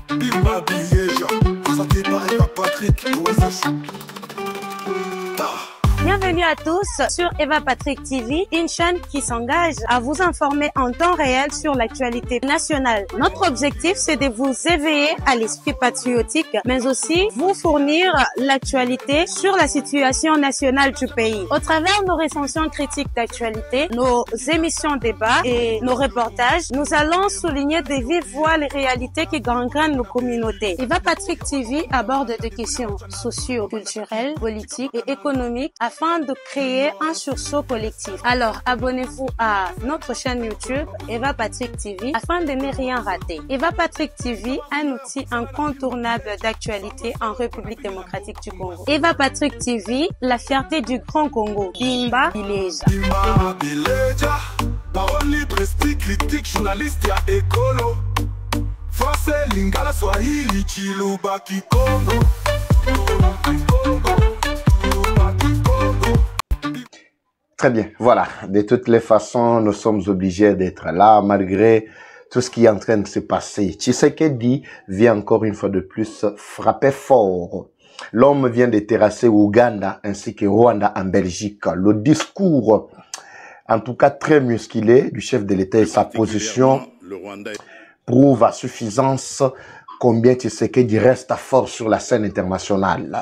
Bimba Bileja, présenté par Eva Patrick, Bienvenue à tous sur Eva Patrick TV, une chaîne qui s'engage à vous informer en temps réel sur l'actualité nationale. Notre objectif, c'est de vous éveiller à l'esprit patriotique, mais aussi vous fournir l'actualité sur la situation nationale du pays. Au travers de nos recensions critiques d'actualité, nos émissions débats et nos reportages, nous allons souligner de vive voix les réalités qui gangrènent nos communautés. Eva Patrick TV aborde des questions socio-culturelles, politiques et économiques afin de créer un sursaut collectif. Alors, abonnez-vous à notre chaîne YouTube Eva Patrick TV afin de ne rien rater. Eva Patrick TV, un outil incontournable d'actualité en République démocratique du Congo. Eva Patrick TV, la fierté du Grand Congo. Bimba Bileja. Bimba Bileja, parole libre, esprit critique, journaliste et écolo. Français, Lingala, Swahili, Chiluba, Kikongo. Très bien, voilà. De toutes les façons, nous sommes obligés d'être là, malgré tout ce qui est en train de se passer. Tshisekedi vient encore une fois de plus frapper fort. L'homme vient de terrasser Ouganda ainsi que Rwanda en Belgique. Le discours, en tout cas très musclé, du chef de l'État et sa position prouve à suffisance combien Tshisekedi reste fort sur la scène internationale.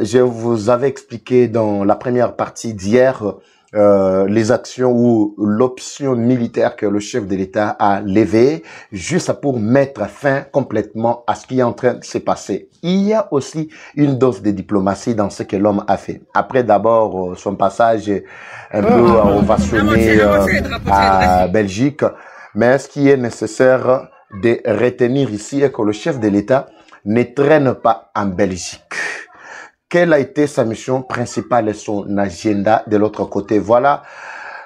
Je vous avais expliqué dans la première partie d'hier les actions ou l'option militaire que le chef de l'État a levée juste pour mettre fin complètement à ce qui est en train de se passer. Il y a aussi une dose de diplomatie dans ce que l'homme a fait. Après d'abord son passage un peu ovationné à Belgique, mais ce qui est nécessaire de retenir ici est que le chef de l'État ne traîne pas en Belgique. Quelle a été sa mission principale et son agenda de l'autre côté? Voilà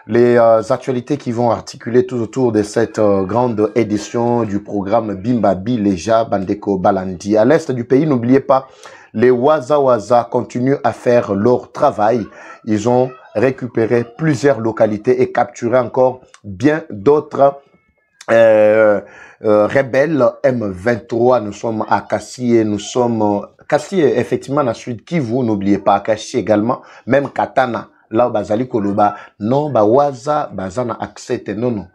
les actualités qui vont articuler tout autour de cette grande édition du programme Bimba Bileja Bandeko Balandi. À l'est du pays, n'oubliez pas, les Waza Waza continuent à faire leur travail. Ils ont récupéré plusieurs localités et capturé encore bien d'autres rebelles M23. Nous sommes à Kassie, nous sommes Kassie, effectivement, dans Sud Kivu, n'oubliez pas, Kassie également, même Katana, là où Bazali Koloba, non, Bawaza, Bazana accepte, non.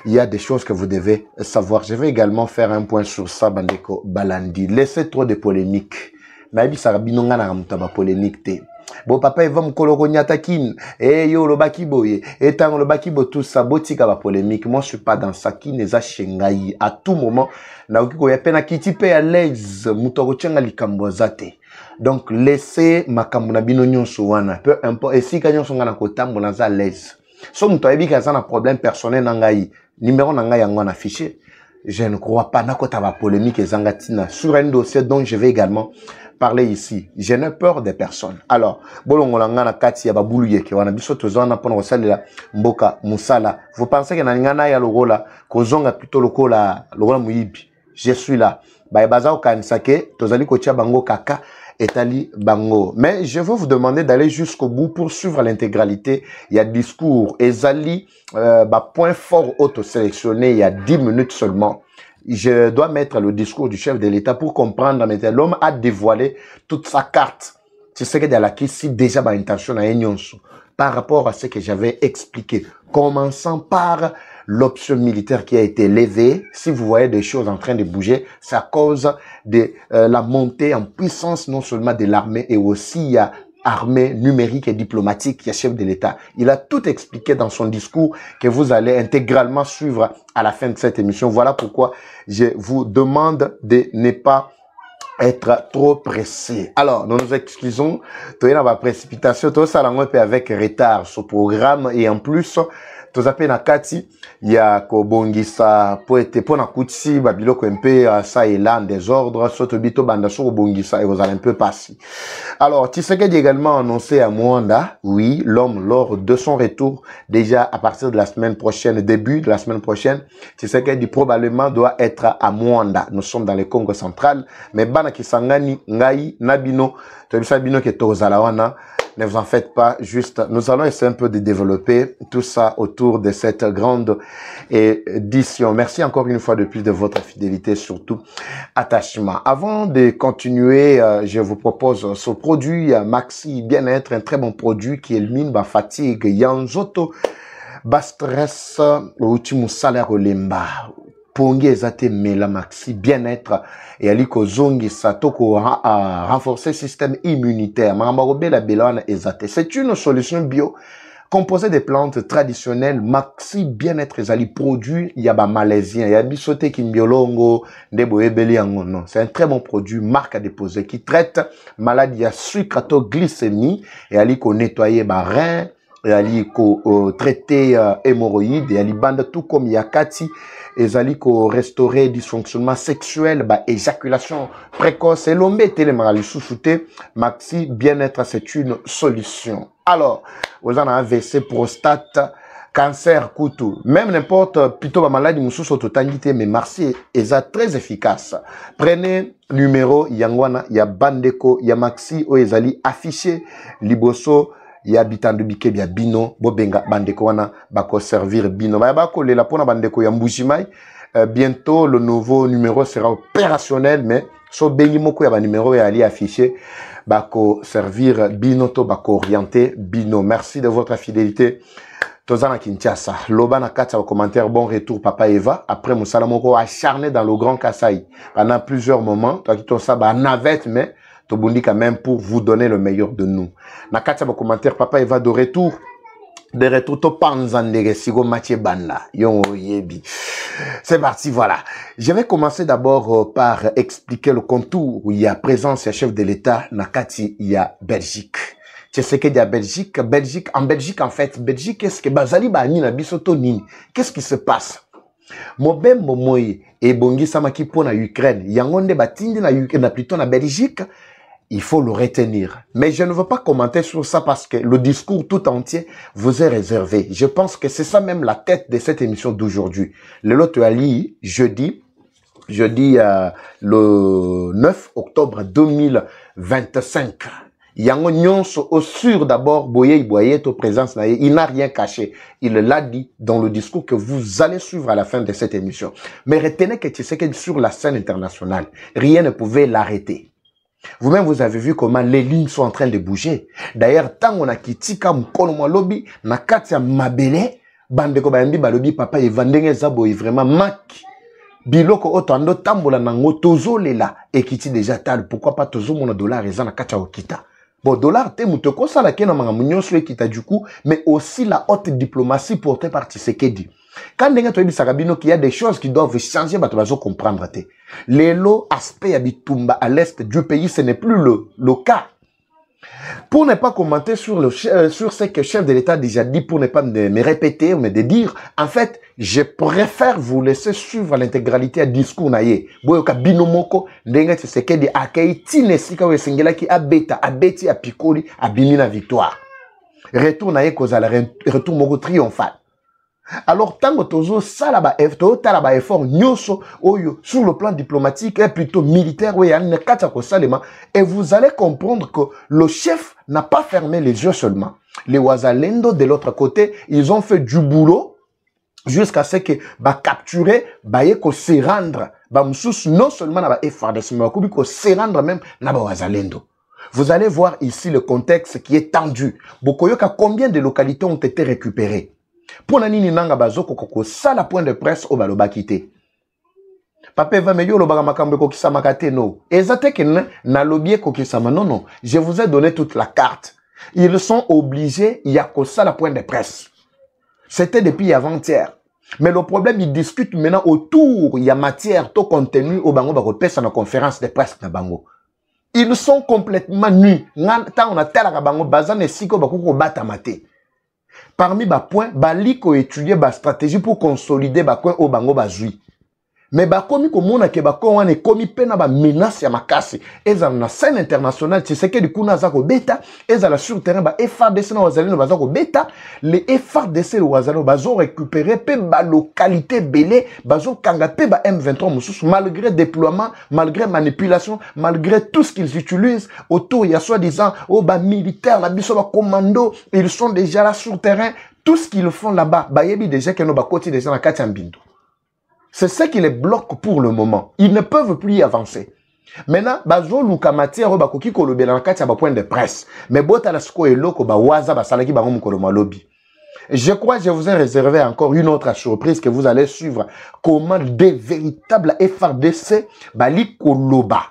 Il y a des choses que vous devez savoir. Je vais également faire un point sur ça, Bandeko Balandi. Laissez trop de polémiques. Mais ça binonga na mutaba polémique te. Bon papa il va me coloronia takin. Eh yo le bakiboye. Et tant le bakibo tout ça botika ba polémique. Moi je suis pas dans ça qui neza shengai à tout moment. Na ukiko ya pena kitipe à l'aise mutoko chenga likambo zate. Donc laissez makambo na bino nyonso wana. Peu importe et si kanyon songa na kotambo na za l'aise. So muto yebi kaza na problème personnel na ngai. Numéro na ngai yango na affiché. Je ne crois pas na kota ba polémique et zangatina sur un dossier dont je vais également parler ici. Je n'ai peur des personnes. Alors, bolongolanga na kati ya babuluye ke wana biso tozana pona kosalela mboka musala. Vous pensez que na ngana ya logola kozonga plutôt lokola muyibi. Je suis là. Ba baza okanisake tozali kotia bango kaka etali bango. Mais je veux vous demander d'aller jusqu'au bout pour suivre l'intégralité. Il y a discours ezali point fort auto-sélectionné il y a 10 minutes seulement. Je dois mettre le discours du chef de l'État pour comprendre, mais l'homme a dévoilé toute sa carte. C'est ce que dans la question déjà ma intention à Enyonso par rapport à ce que j'avais expliqué. Commençant par l'option militaire qui a été levée. Si vous voyez des choses en train de bouger, c'est à cause de la montée en puissance non seulement de l'armée et aussi armée numérique et diplomatique, qui est chef de l'État. Il a tout expliqué dans son discours que vous allez intégralement suivre à la fin de cette émission. Voilà pourquoi je vous demande de ne pas être trop pressé. Alors, nous nous excusons. Tu es dans la précipitation. Tout ça, avec retard ce programme et en plus, tout ça, na kati, il y a kobongisa poete pona kutsi babiloko mpe ça et là en désordre soto bito banda so kobongisa et vous allez un peu passer. Alors, Tshisekedi également annoncé à Mwanda, oui, l'homme lors de son retour déjà à partir de la semaine prochaine, début de la semaine prochaine, Tshisekedi probablement doit être à Mwanda. Nous sommes dans le Congo central, mais bana kisangani ngai nabino to bisabino ke tozala wana Ne vous en faites pas, juste, nous allons essayer un peu de développer tout ça autour de cette grande édition. Merci encore une fois de plus de votre fidélité, surtout attachement. Avant de continuer, je vous propose ce produit Maxi Bien-être, un très bon produit qui élimine la fatigue, yanzoto, bas stress, ultimo salaire lemba. Pongi ezate mela Maxi Bien-être et aliko zongi satoko a renforcer le système immunitaire. C'est une solution bio composée de plantes traditionnelles. Maxi Bien-être ezali produit yaba malaisien yabi sote kimbiolongo ndebo ebeli yango non. C'est un très bon produit marque à déposer qui traite maladie à sucre glycémie et aliko nettoyer ba rein et aliko traiter hémorroïdes et ali bande tout comme yakati ezali ko restaurer dysfonctionnement sexuel, éjaculation précoce et l'ombe télémarali sous-souté. Maxi Bien-être, c'est une solution. Alors, vous en avez AVC, prostate, cancer, couteau, même n'importe plutôt la maladie moussous autotangité, mais Maxi est très efficace. Prenez numéro yangwana, ya bandeko, ya Maxi, o ezali affiché, liboso, ya bitando bike bia bino bobenga bandeko wana bako servir bino bako lela pona bandeko ya mbujimai. Bientôt le nouveau numéro sera opérationnel, mais so bengi moko ya ba numéro ya ali affiché bako servir bino to bako orienter bino. Merci de votre fidélité. Tozana Kinshasa loba na kati ya commentaire bon retour papa Eva après musala moko acharné dans le Grand Kasaï pendant plusieurs moments toi qui ton ça ba navette mais Tobundi quand même pour vous donner le meilleur de nous. Nakati ba commentaire papa Eva de retour to panzandere sigo Mathieu Banda yon yebi. C'est parti, voilà. Je vais commencer d'abord par expliquer le contour où il y a présence ya chef de l'État nakati il y a Belgique. Tu sais qu'il y a Belgique en fait Belgique est-ce que bazali ba ni na bisoto nini? Qu'est-ce qui se passe? Mobem momoye et bongi samaki pour na Ukraine. Yangonde batindi na Ukraine plutôt na Belgique. Il faut le retenir. Mais je ne veux pas commenter sur ça parce que le discours tout entier vous est réservé. Je pense que c'est ça même la tête de cette émission d'aujourd'hui. Le Loto Ali, jeudi le 9 octobre 2025. Yango nyonso au sur d'abord boye to présence na il n'a rien caché. Il l'a dit dans le discours que vous allez suivre à la fin de cette émission. Mais retenez que tu sais que sur la scène internationale, rien ne pouvait l'arrêter. Vous-même, vous avez vu comment les lignes sont en train de bouger. D'ailleurs, tant on a kitika mkono lobby, na katia mabele, bandeko bayambi balobi papa evandenge zabo vraiment mak. Biloko otando tambola nango tozo lela ekiti déjà tal. Pourquoi pas tozo mona dollar ezana katia okita. Bon, dollar te mutoko sala kena manga munyoso ekita du coup, mais aussi la haute diplomatie portée par Tshisekedi. Quand il y a des choses qui doivent changer, tu vas comprendre. Les lots aspects habitumba à l'est du pays, ce n'est plus le cas. Pour ne pas commenter sur ce que le chef de l'État a déjà dit, pour ne pas me répéter, mais de dire, en fait, je préfère vous laisser suivre l'intégralité du discours naie. Boyoka binomoko, ndenga Tshisekedi akei tinesika we singela ki abeta, abeti apikoli, abimina victoire. Retour naie kozala, retour moko triomphal. Alors, tant que tozo salaba effort nyoso oyo sur le plan diplomatique et plutôt militaire et vous allez comprendre que le chef n'a pas fermé les yeux seulement. Les Wazalendo de l'autre côté, ils ont fait du boulot jusqu'à ce que capturer ko se rendre non seulement na FARDC mais ko se rendre même na Wazalendo. Vous allez voir ici le contexte qui est tendu. Bokoyoka, combien de localités ont été récupérées? Pour nani nanga bazoko koko sala point de presse au baloba kité. Papa va me yo lo baga makambe ko kisama kate no. Ezate ke na lobie ko kisama non. Je vous ai donné toute la carte. Ils sont obligés ya ko sala point de presse. C'était depuis avant-hier. Mais le problème ils discutent maintenant autour il y a matière to contenu au bango ba ko pesa na conférence de presse na bango. Ils sont complètement nus. Ngata on a tela bango bazane siko ba ko bata maté. Parmi les points, il faut étudier la stratégie pour consolider les points au bango bazui. mais bakomi komona ke bako wana ekomi pe na ba menace ya makasi ezala na scène internationale Tshisekedi kuna aza kobeta ezala sur terrain ba FARDC na wazalendo baza kobeta le FARDC le wazalendo bazo récupérer pe ba localité belé bazo kanga pe ba M23 mususu malgré déploiement malgré manipulation malgré tout ce qu'ils utilisent autour il y a soi-disant ba militaires la biso ba commando ils sont déjà là sur terrain tout ce qu'ils font là-bas bayebi déjà que no ba koti déjà na kati mbindo. C'est ce qui les bloque pour le moment. Ils ne peuvent plus y avancer. Maintenant, bazo luka matière bakoki kolobe na kati ya ba point de presse. Mais bota la siko eloko ba waza ba salaki ba ngomukolo lobby. Je crois que je vous ai réservé encore une autre surprise que vous allez suivre. Comment des véritables FARDC bali koloba.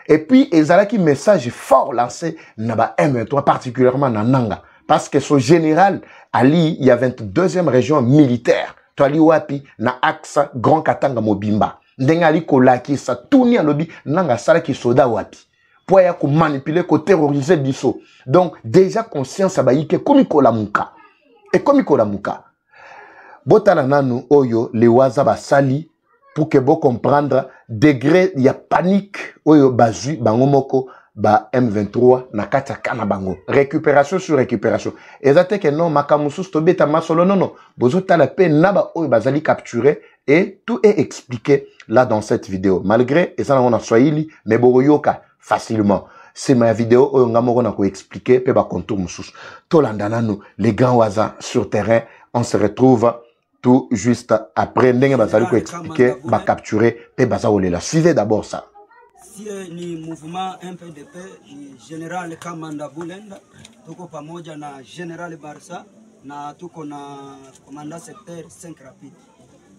Et puis, ezalaki message fort lancé na ba M23 particulièrement na Nanga parce que ce général Ali, il y a 22e région militaire. Toali wapi na axa Grand Katanga Mobimba. Ndenga ali kolaki sa tuni alobi nanga sala ki soda wapi. Po ya ko manipuler ko terroriser biso. Donc déjà conscience abayike komi kolamuka. Et komi kolamuka. Botala nanu oyo le waza basali pour que bo comprendre degré ya panique oyo bazui bangomoko ba M23 na kati kana bango récupération sur récupération ezate que non makamusus to beta masolo non bozo tala pe naba oyo bazali capturé et tout est expliqué là dans cette vidéo malgré ezana on a swahili mais boyoka facilement c'est ma vidéo oyo ngamoko na ko expliquer pe ba contour musus to landana nous les grands waza sur terrain on se retrouve tout juste après ndenge bazali ko expliquer ba capturer pe baza olela suivez d'abord ça. Ni mouvement MPDP ni General Kamanda Bulenda tuko pamoja na General Barsa na tuko na komanda secteur 5 rapide.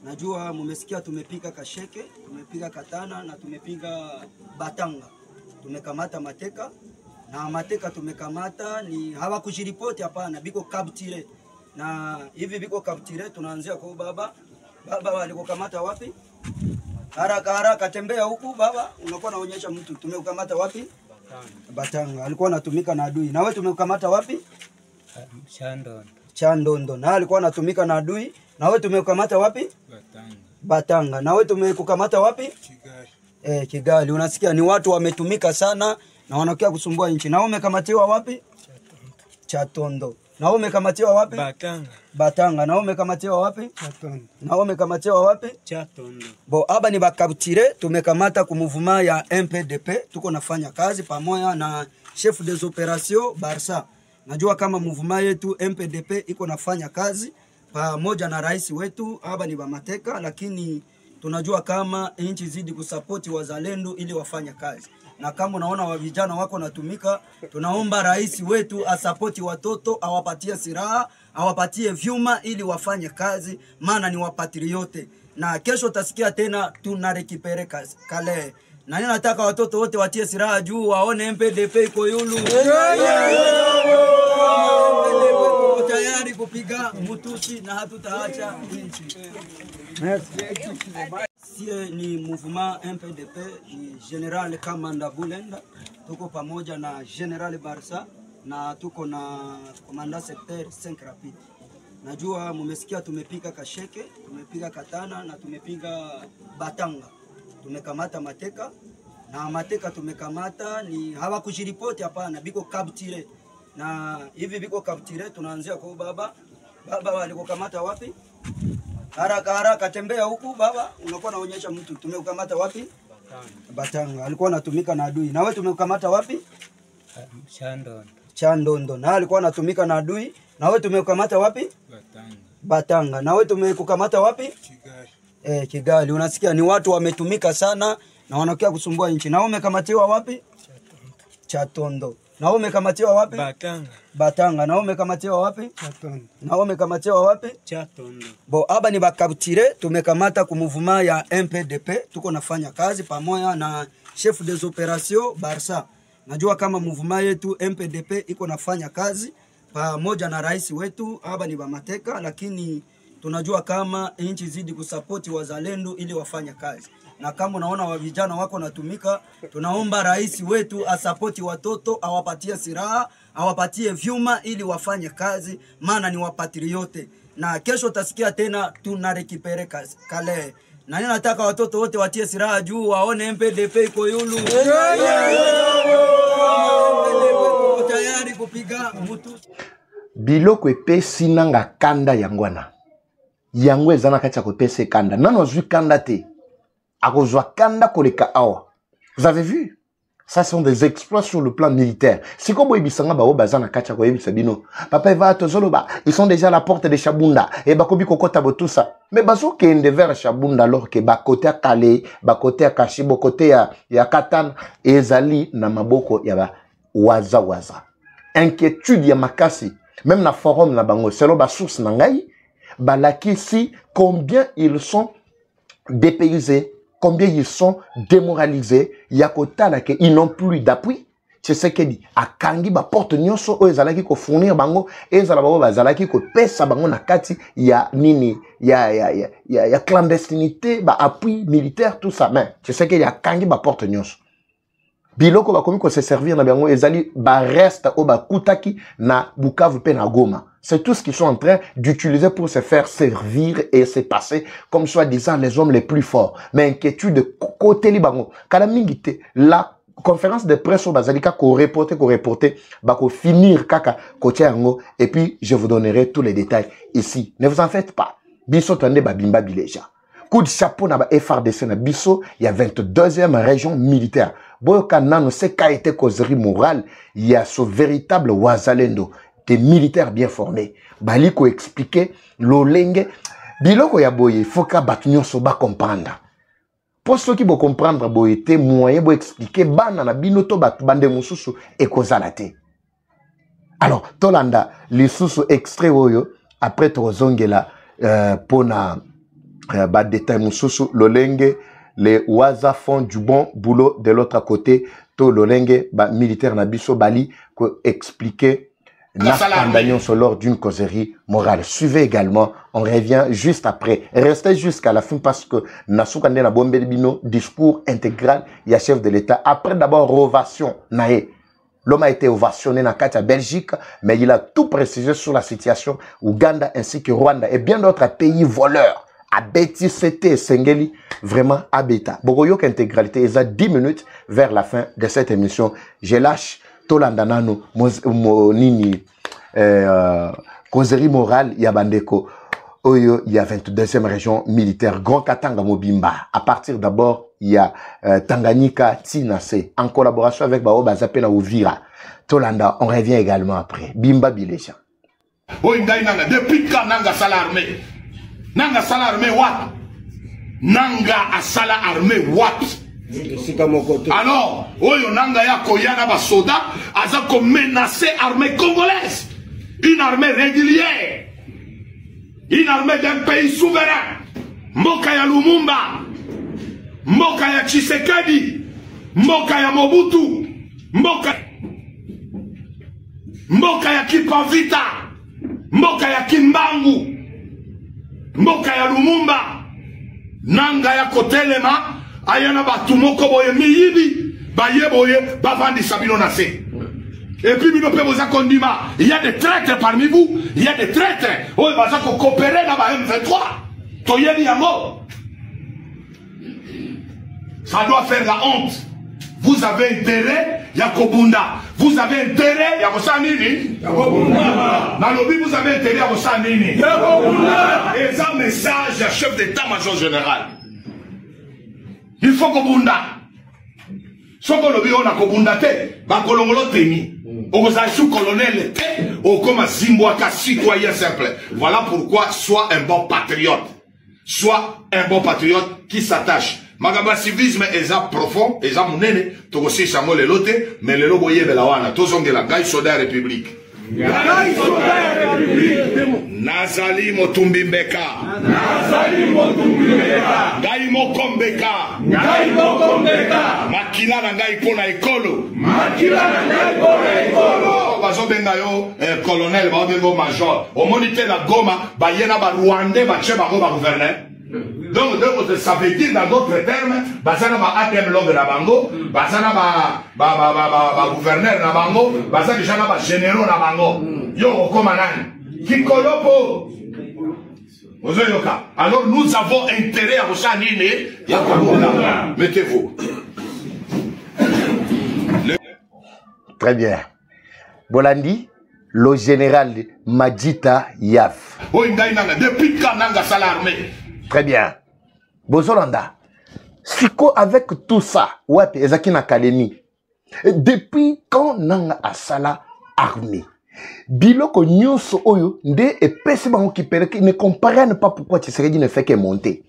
Najua mumesikia tumepiga Kasheke, tumepiga Katana na tumepiga Batanga. Tumekamata mateka na mateka tumekamata ni hawakujiripoti hapana biko capture. Na hivi biko capture tunaanzia kwa baba walikokamata wapi? Haraka tembea huku baba unakuwa naonyesha mtu tumeukamata wapi? Batanga. Alikuwa anatumika na adui. Na wewe tumeukamata wapi? Chandondo. Na alikuwa anatumika na adui. Na wewe tumeukamata wapi? Batanga. Na wewe tumekukamata wapi? Kigali. Kigali. Unasikia ni watu wametumika sana na wanakia kusumbua nchi. Na wewe umekamatiwa wapi? Chatondo. Na wewe umekamatiwa wapi? Batanga. Na wewe umekamatiwa wapi? Chatondo. Na wewe umekamatiwa wapi? Chatondo. Bo aba ni bakaptire tumekamata ku mouvement ya MPDP tuko nafanya kazi pamoja na chef des opérations Barsa. Najua kama mouvement yetu MPDP iko nafanya kazi pamoja na rais wetu aba ni bamateka lakini tunajua kama nchi zidi kusapoti wazalendo ili wafanye kazi. Na kama unaona wa vijana wako natumika, tunaomba rais wetu asapoti watoto, awapatie silaha, awapatie vyuma ili wafanye kazi, maana ni wapatriote. Na kesho utasikia tena tunarekipere kale. Na nataka watoto wote watie silaha juu waone MPDP iko yulu. Tayari kupiga mutusi na hatutaacha nchi. Sie ni mouvement MPDP ni General Kamanda Bulenda tuko pamoja na General Barsa na tuko na komanda secteur 5 rapide. Najua mumesikia tumepiga Kasheke, tumepiga Katana na tumepiga Batanga. Tumekamata mateka na mateka tumekamata ni hawakujiripoti hapana biko capture. Na hivi biko capture tunaanzia kwa baba walikokamata wapi? Haraka tembea huku baba unakuwa naonyesha mtu tumeukamata wapi? Batanga. Alikuwa anatumika na adui. Na wewe tumeukamata wapi? Chandondo. Na alikuwa anatumika na adui. Na wewe tumeukamata wapi? Batanga. Na wewe tumekukamata wapi? Kigali. Kigali. Unasikia ni watu wametumika sana na wanakia kusumbua nchi. Na wewe umekamatiwa wapi? Chatondo. Na wewe umekamatiwa wapi? Batanga. Na wewe umekamatiwa wapi? Chatondo. Na wewe umekamatiwa wapi? Chatondo. Bo aba ni bakaptire tumekamata ku mouvement ya MPDP tuko nafanya kazi pamoja na chef des opérations Barsa. Najua kama mouvement yetu MPDP iko nafanya kazi pamoja na rais wetu aba ni bamateka lakini tunajua kama nchi zidi kusapoti wazalendo ili wafanye kazi. Na kama unaona wa vijana wako natumika, tunaomba rais wetu asapoti watoto, awapatie silaha, awapatie vyuma ili wafanye kazi, maana ni wapatriote. Na kesho utasikia tena tunarekipere kale. Na nataka watoto wote watie silaha juu waone MPDP iko yulu. Tayari kupiga mtu. Biloko epesi nanga kanda yangwana. Yango ezana kati ya kopesa kanda. Nano zwi kanda te. Akozwa kanda koleka awa. Vous avez vu? Ça sont des exploits sur le plan militaire. Si comme Ibisanga ba bazana kacha ko Ibisa bino. Papa va tozoloba, ils sont déjà à la porte de Chabunda et ba kobi kokota bo tout ça. Mais bazo kende vers Chabunda alors que ba côté à Calais, ba côté à Kashibo, côté ya Katan ezali na maboko ya ba waza. Inquiétude ya makasi. Même na forum na bango, selon ba source na ngai, ba lakisi combien ils sont dépaysés. Combien ils sont démoralisés, yakota que ils n'ont plus d'appui. C'est ce qu'il dit. A kangi ba porte nyonso o ezalaki ko fournir bango, ezala ba bazalaki ko pesa bango na kati ya nini, ya clandestinité, ba appui militaire tout ça. Mais c'est ce qu'il y a kangi ba porte nyonso. Biloko ba komi ko se servir na bango ezali ba reste o ba kutaki na Bukavu pe na Goma. C'est tout ce qu'ils sont en train d'utiliser pour se faire servir et se passer comme soi-disant les hommes les plus forts. Mais inquiétude de côté libango. Kalamingite, la conférence de presse au Bazalika qu'on reporter, bako finir kaka côté ango et puis je vous donnerai tous les détails ici. Ne vous en faites pas. Biso tande babimba bileja. Coup de chapeau na ba FRDC na biso, il y a 22e région militaire. Boyoka nano se ka été causerie morale, il y a ce véritable Wazalendo. Des militaires bien formés. Baliko expliquer l'olenge. Biloko ya boye, faut ka batunyo soba comprendre. Pour ceux qui vont comprendre boye, te moyen bo expliquer bana na binoto bande mususu e kozalate. Alors, tolanda, les sous extrait oyo, après tozongela pona ba détail mususu l'olenge, les waza font du bon boulot de l'autre côté, to l'olenge ba militaire na biso bali ko expliquer lors d'une causerie morale. Suivez également, on revient juste après. Restez jusqu'à la fin parce que Nassoukande na bombe bino discours intégral, il y a chef de l'État. Après d'abord ovation, nae. L'homme a été ovationné dans la Belgique, mais il a tout précisé sur la situation Ouganda ainsi que Rwanda et bien d'autres pays voleurs. Abeti, c'était Sengeli, vraiment Abeta. Bogoyok intégralité, il y a 10 minutes vers la fin de cette émission. Je lâche Tolandanano, nini, causerie morale, Yabandeko, Oyo, il y a 22e région militaire, Grand Katanga Mobimba. À partir d'abord, il y a Tanganyika Tinase, en collaboration avec Bao Bazapena Ouvira. Tolanda, on revient également après. Bimba Bileja. Depuis quand Nanga sala armée? Nanga sala armée what? Nanga a sala armée what? Alors, Oyo Nanga ya koyana ba soda, aza ko menacer armée congolaise. Une armée régulière. Une armée d'un pays souverain. Mboka ya Lumumba. Mboka ya Tshisekedi. Mboka ya Mobutu. Mboka ya Kipavita. Mboka ya Kimbangu. Mboka ya Lumumba. Nanga ya kotelema. Ayana batumoko boye miyibi. Baye boye bavandi sabino nase. Et puis, il y a des traîtres parmi vous. Il y a des traîtres. Oh, il va coopérer dans la M23. Toyeli Yango. Ça doit faire la honte. Vous avez intérêt, Yakobunda. Vous avez intérêt, Yakosanini. Nalobi, vous avez intérêt, Yakosanini. Et ça, message à chef d'état-major général. Il faut Kobunda. Soko lobi on a Kobunda te. Bakolongolo teni. Ogozachu colonel te. Ou comme Zimbouaka citoyen simple. Voilà pourquoi sois un bon patriote. Sois un bon patriote qui s'attache. Magaba civisme est profond. Est mounene. Togosi chango le lote. Mais le loboye belawana. Tozonge la gaï soda république. Nazali Motumbi Mbeka. Nazali Motumbi Mbeka. Gai Mokombeka. Gai Mokombeka. Makila na ngai pona ekolo. Makila na ngai pona ekolo. Bazo benga yo colonel, bazo benga major. Au monité la Goma, ba yena ba Rwandais, ba tche ba gouverneur. Donc, ça veut dire dans d'autres termes, bazana ba ATM log na bango, bazana ba gouverneur na bango, bazana déjà ba généraux na bango. Yo koma nani? Kikolopo. Alors nous avons intérêt à vous animer. Mettez-vous. Très bien. Bolandi, le général Madjita Yaf. Depuis quand Nanga sala armée? Très bien. Bozolanda. Siko avec tout ça, ouais, Ezaki Académie. Depuis quand Nanga Asala armée? Biloko nyonso oyo nde epesi bango qui ne comprennent pas pourquoi Tshisekedi ne fait que monter.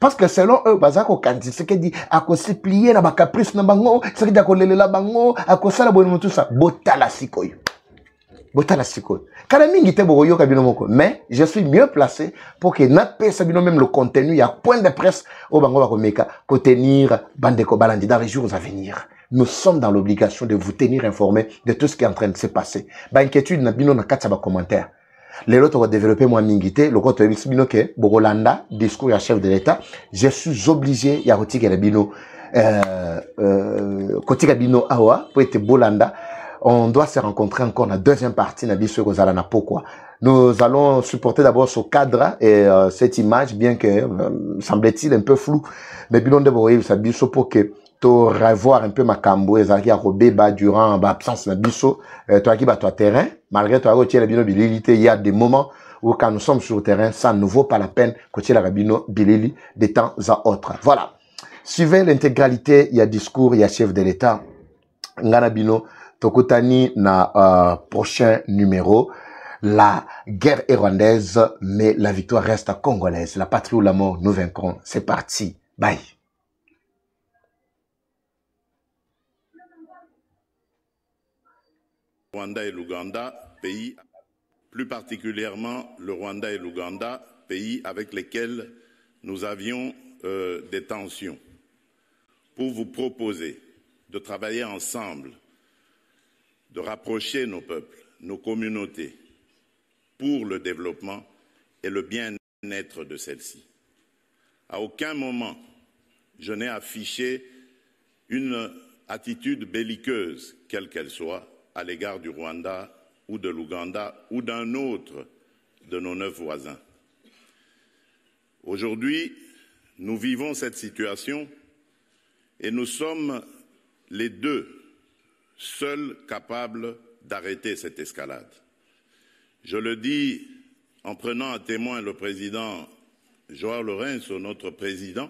Parce que selon eux, bazako quand Tshisekedi a se plier na ba caprice na bango, Tshisekedi a kolelela bango, a sala bonimo tout ça, botala sikoyo. Botala sikoyo. Kana mingi te boyo kabino moko, mais je suis mieux placé pour que na pesa bino même le contenu, il y a point de presse au bango ba komeka ko tenir bandeko balandi dans les jours à venir. Nous sommes dans l'obligation de vous tenir informés de tout ce qui est en train de se passer. Ba inquiétude na bino na katsa ba commentaire. Les autres ont développé moins mingité, le côté bino que Bogolanda, discours à chef de l'État, je suis obligé ya rotike la bino kotika bino awa pour être Bolanda. On doit se rencontrer encore dans la deuxième partie na biso kozala na pourquoi. Nous allons supporter d'abord ce cadre et cette image, bien que semble-t-il un peu flou, mais bino de boye sa biso pour que revoir un peu ma cambo ezaki ya kobeba durant l'absence na biso toi qui bat toi terrain malgré toi ko tiela bino bilili il y a des moments où quand nous sommes sur le terrain ça ne vaut pas la peine ko tiela bino bilili de temps à autre. Voilà, suivez l'intégralité, il y a discours, il y a chef de l'État ngana bino tokutani na prochain numéro. La guerre est rwandaise mais la victoire reste congolaise, la patrie ou la mort, nous vaincrons. C'est parti, bye. Rwanda et l'Ouganda, pays, plus particulièrement le Rwanda et l'Ouganda, pays avec lesquels nous avions des tensions, pour vous proposer de travailler ensemble, de rapprocher nos peuples, nos communautés, pour le développement et le bien-être de celles-ci. À aucun moment, je n'ai affiché une attitude belliqueuse, quelle qu'elle soit, à l'égard du Rwanda ou de l'Ouganda ou d'un autre de nos 9 voisins. Aujourd'hui, nous vivons cette situation et nous sommes les deux seuls capables d'arrêter cette escalade. Je le dis en prenant à témoin le président Joao Lourenço, notre président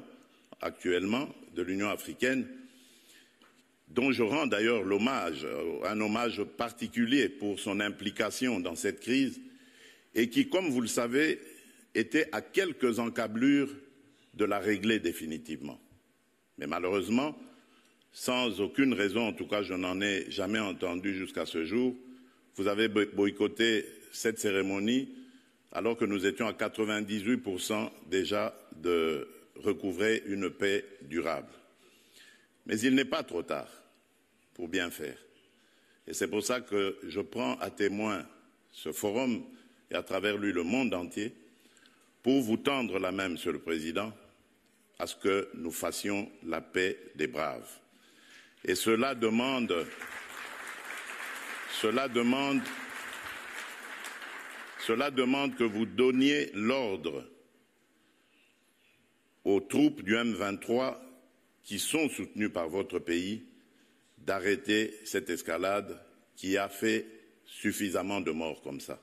actuellement de l'Union africaine, dont je rends d'ailleurs l'hommage, un hommage particulier pour son implication dans cette crise, et qui, comme vous le savez, était à quelques encablures de la régler définitivement. Mais malheureusement, sans aucune raison, en tout cas je n'en ai jamais entendu jusqu'à ce jour, vous avez boycotté cette cérémonie alors que nous étions à 98% déjà de recouvrer une paix durable. Mais il n'est pas trop tard pour bien faire. Et c'est pour ça que je prends à témoin ce forum et à travers lui le monde entier pour vous tendre la main, Monsieur le Président, à ce que nous fassions la paix des braves. Et cela demande que vous donniez l'ordre aux troupes du M23 qui sont soutenues par votre pays d'arrêter cette escalade qui a fait suffisamment de morts comme ça.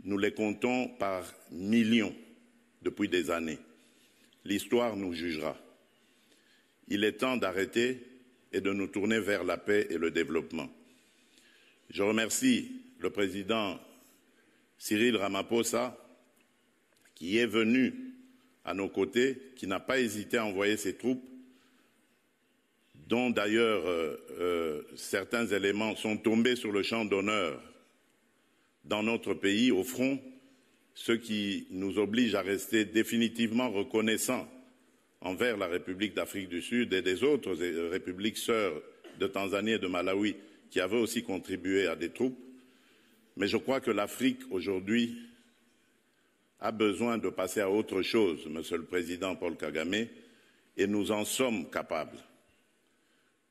Nous les comptons par millions depuis des années. L'histoire nous jugera. Il est temps d'arrêter et de nous tourner vers la paix et le développement. Je remercie le président Cyril Ramaphosa qui est venu à nos côtés, qui n'a pas hésité à envoyer ses troupes, dont d'ailleurs certains éléments sont tombés sur le champ d'honneur dans notre pays, au front, ce qui nous oblige à rester définitivement reconnaissants envers la République d'Afrique du Sud et des autres républiques sœurs de Tanzanie et de Malawi qui avaient aussi contribué à des troupes. Mais je crois que l'Afrique aujourd'hui a besoin de passer à autre chose, Monsieur le Président Paul Kagame, et nous en sommes capables.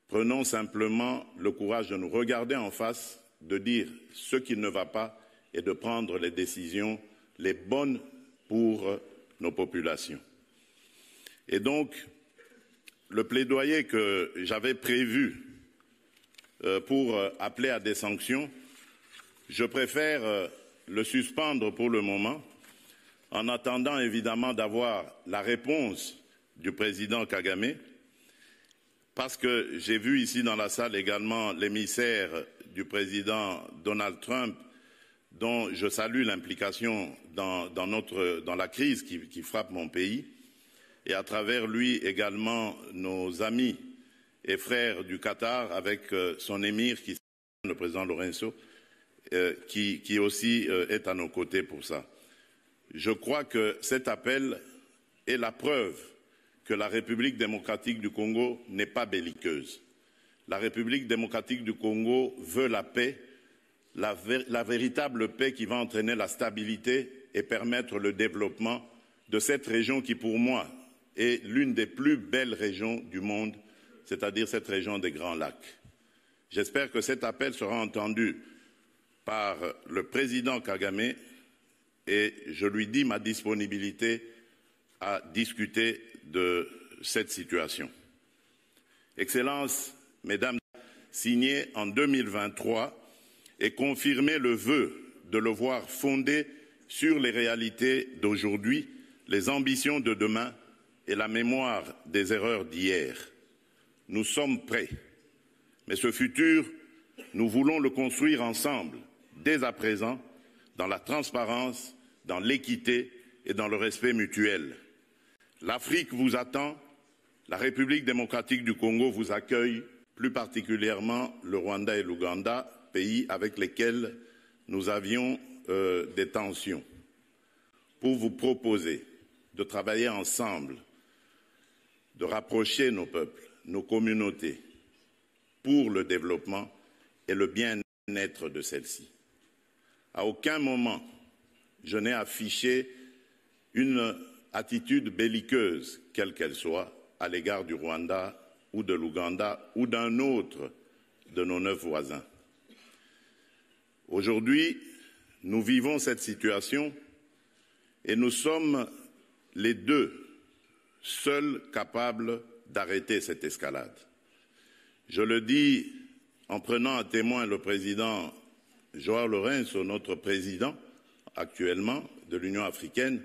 Prenons simplement le courage de nous regarder en face, de dire ce qui ne va pas et de prendre les décisions, les bonnes pour nos populations. Et donc, le plaidoyer que j'avais prévu pour appeler à des sanctions, je préfère le suspendre pour le moment, en attendant évidemment d'avoir la réponse du président Kagame, parce que j'ai vu ici dans la salle également l'émissaire du président Donald Trump, dont je salue l'implication dans la crise qui frappe mon pays, et à travers lui également nos amis et frères du Qatar avec son émir, le président Lorenzo, qui aussi est à nos côtés pour ça. Je crois que cet appel est la preuve que la République démocratique du Congo n'est pas belliqueuse. La République démocratique du Congo veut la paix, la véritable paix qui va entraîner la stabilité et permettre le développement de cette région qui, pour moi, est l'une des plus belles régions du monde, c'est-à-dire cette région des Grands Lacs. J'espère que cet appel sera entendu par le président Kagame et je lui dis ma disponibilité à discuter de cette situation. Excellences, Mesdames, signé en 2023 et confirmé le vœu de le voir fondé sur les réalités d'aujourd'hui, les ambitions de demain et la mémoire des erreurs d'hier. Nous sommes prêts, mais ce futur, nous voulons le construire ensemble, dès à présent, dans la transparence, dans l'équité et dans le respect mutuel. L'Afrique vous attend, la République démocratique du Congo vous accueille, plus particulièrement le Rwanda et l'Ouganda, pays avec lesquels nous avions des tensions, pour vous proposer de travailler ensemble, de rapprocher nos peuples, nos communautés, pour le développement et le bien-être de celles-ci. À aucun moment, je n'ai affiché une attitude belliqueuse, quelle qu'elle soit, à l'égard du Rwanda ou de l'Ouganda ou d'un autre de nos 9 voisins. Aujourd'hui, nous vivons cette situation et nous sommes les deux seuls capables d'arrêter cette escalade. Je le dis en prenant à témoin le président João Lourenço, notre président actuellement de l'Union africaine,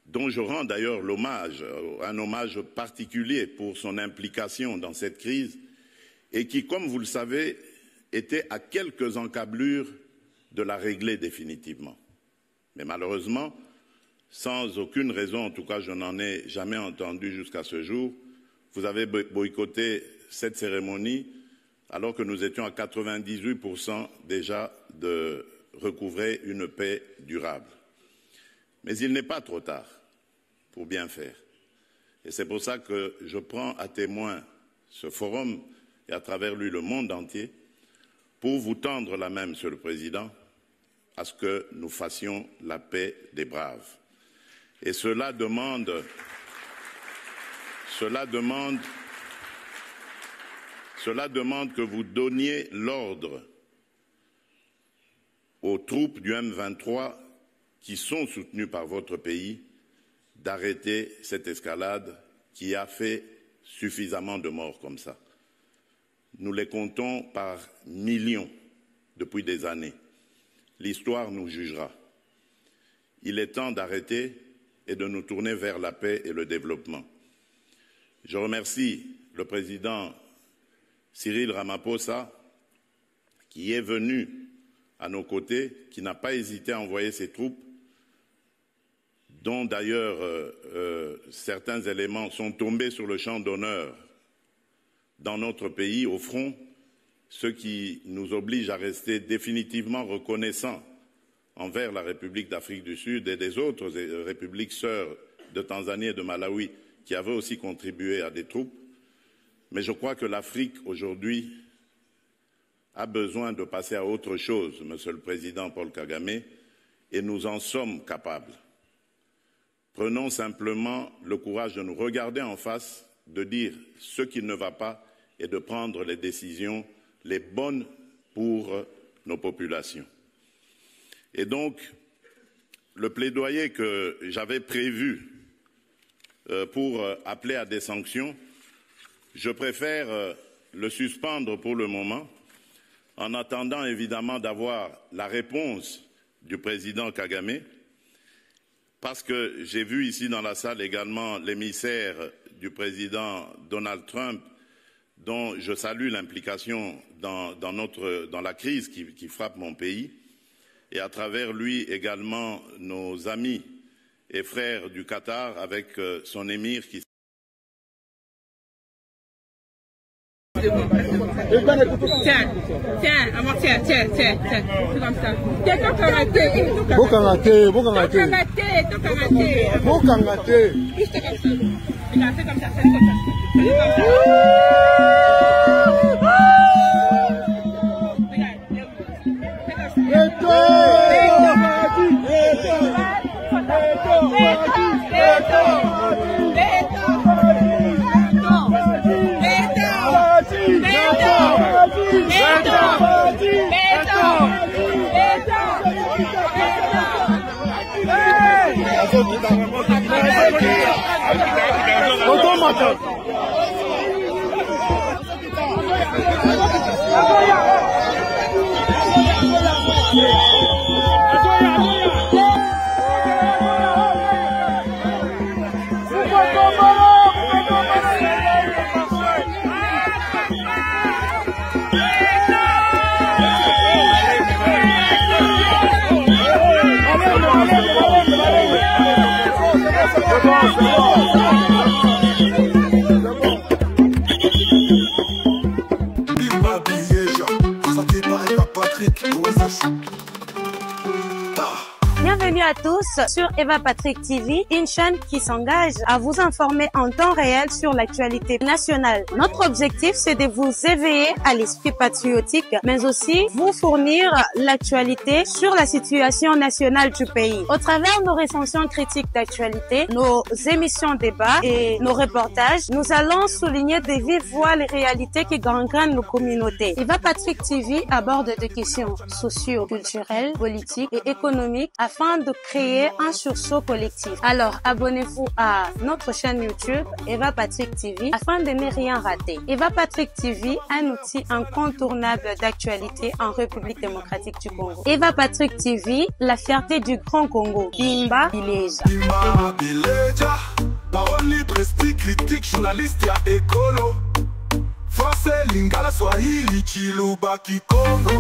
dont je rends d'ailleurs l'hommage, un hommage particulier pour son implication dans cette crise, et qui, comme vous le savez, était à quelques encablures de la régler définitivement. Mais malheureusement, sans aucune raison, en tout cas je n'en ai jamais entendu jusqu'à ce jour, vous avez boycotté cette cérémonie alors que nous étions à 98% déjà de recouvrer une paix durable. Mais il n'est pas trop tard pour bien faire. Et c'est pour ça que je prends à témoin ce forum et à travers lui le monde entier pour vous tendre la main, Monsieur le Président, à ce que nous fassions la paix des braves. Et cela demande que vous donniez l'ordre aux troupes du M23 qui sont soutenues par votre pays d'arrêter cette escalade qui a fait suffisamment de morts comme ça. Nous les comptons par millions depuis des années. L'histoire nous jugera. Il est temps d'arrêter et de nous tourner vers la paix et le développement. Je remercie le président Cyril Ramaphosa qui est venu à nos côtés, qui n'a pas hésité à envoyer ses troupes, dont d'ailleurs certains éléments sont tombés sur le champ d'honneur dans notre pays, au front, ce qui nous oblige à rester définitivement reconnaissants envers la République d'Afrique du Sud et des autres républiques sœurs de Tanzanie et de Malawi qui avaient aussi contribué à des troupes. Mais je crois que l'Afrique aujourd'hui a besoin de passer à autre chose, Monsieur le Président Paul Kagame, et nous en sommes capables. Prenons simplement le courage de nous regarder en face, de dire ce qui ne va pas et de prendre les décisions les bonnes pour nos populations. Et donc, le plaidoyer que j'avais prévu pour appeler à des sanctions, je préfère le suspendre pour le moment, en attendant évidemment d'avoir la réponse du président Kagame, parce que j'ai vu ici dans la salle également l'émissaire du président Donald Trump, dont je salue l'implication dans la crise qui frappe mon pays, et à travers lui également nos amis et frères du Qatar avec son émir qui... Tiens, Amor, tiens, c'est comme ça. Tiens, ton karaté. Juste comme ça. Regarde, c'est comme ça, c'est comme ça. Bienvenue à tous sur Eva Patrick TV, une chaîne qui s'engage à vous informer en temps réel sur l'actualité nationale. Notre objectif, c'est de vous éveiller à l'esprit patriotique, mais aussi vous fournir l'actualité sur la situation nationale du pays. Au travers de nos recensions critiques d'actualité, nos émissions débats et nos reportages, nous allons souligner de vive voix les réalités qui gangrènent nos communautés. Eva Patrick TV aborde des questions socio-culturelles, politiques et économiques afin de créer un sursaut collectif. Alors, abonnez-vous à notre chaîne YouTube Eva Patrick TV afin de ne rien rater. Eva Patrick TV, un outil incontournable d'actualité en République démocratique du Congo. Eva Patrick TV, la fierté du Grand Congo. Bimba Bileja. Bimba Bileja, parole libre, esprit critique, journaliste ya écolo. Français, Lingala, Swahili, Chiluba, Kikongo.